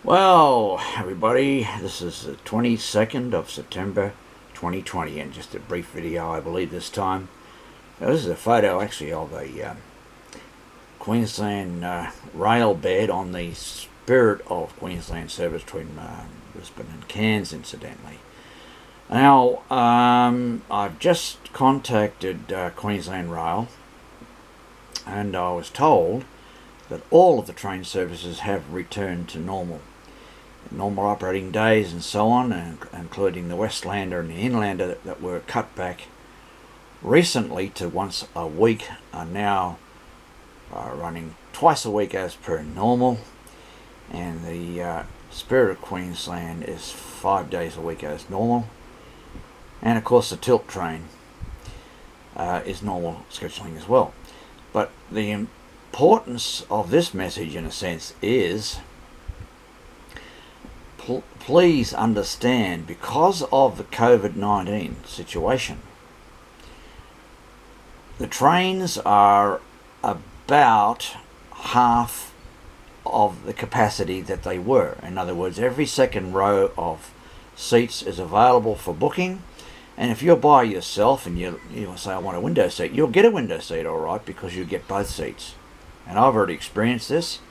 Well, everybody, this is the 22nd of September 2020, and just a brief video, I believe, this time. Now, this is a photo, actually, of a Queensland rail bed on the Spirit of Queensland service between Brisbane and Cairns, incidentally. Now, I've just contacted Queensland Rail, and I was told that all of the train services have returned to normal operating days and so on, including the WESTLANDER and the INLANDER that were cut back recently to once a week are now running twice a week as per normal, and the Spirit of Queensland is 5 days a week as normal, and of course the Tilt train is normal scheduling as well. But the importance of this message, in a sense, is please understand, because of the COVID-19 situation, the trains are about half of the capacity that they were. In other words, every second row of seats is available for booking, and if you're by yourself and you say, I want a window seat, you'll get a window seat, all right, because you get both seats. And I've already experienced this.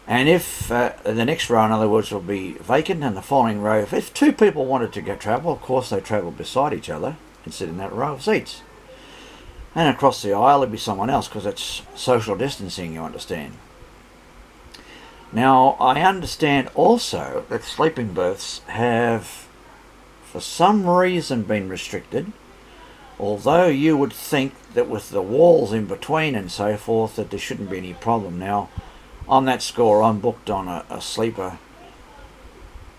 And if the next row, in other words, will be vacant, and the following row, if two people wanted to travel, of course they travel beside each other and sit in that row of seats. And across the aisle there'd be someone else, because it's social distancing, you understand. Now, I understand also that sleeping berths have, for some reason, been restricted, although you would think that with the walls in between and so forth that there shouldn't be any problem. Now, on that score, I'm booked on a sleeper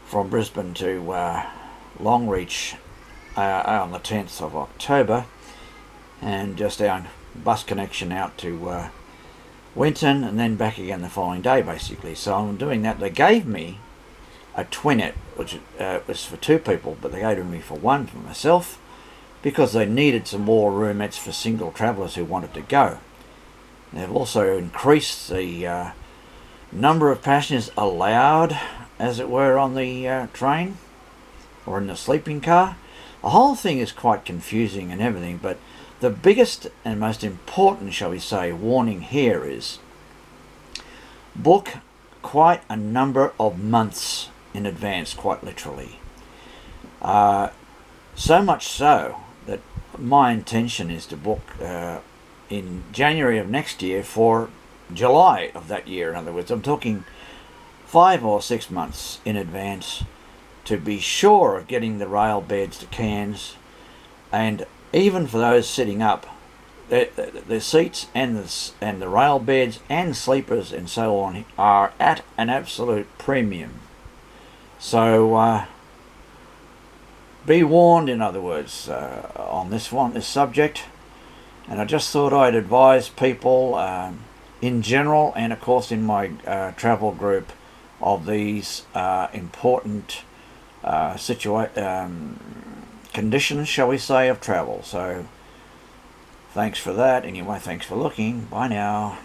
from Brisbane to Longreach on the 10th of October, and just our bus connection out to Winton and then back again the following day, basically. So I'm doing that. They gave me a twinette, which was for two people, but they gave it me for one for myself, because they needed some more roomettes for single travellers who wanted to go. They've also increased the number of passengers allowed, as it were, on the train or in the sleeping car. The whole thing is quite confusing and everything, but the biggest and most important, shall we say, warning here is book quite a number of months in advance, quite literally. So much so that my intention is to book in January of next year for July of that year. In other words, I'm talking 5 or 6 months in advance to be sure of getting the rail beds to Cairns, and even for those sitting up, the seats and the rail beds and sleepers and so on are at an absolute premium. So be warned, in other words, on this subject. And I just thought I'd advise people in general, and of course in my travel group, of these important conditions, shall we say, of travel. So thanks for that. Anyway, thanks for looking. Bye now.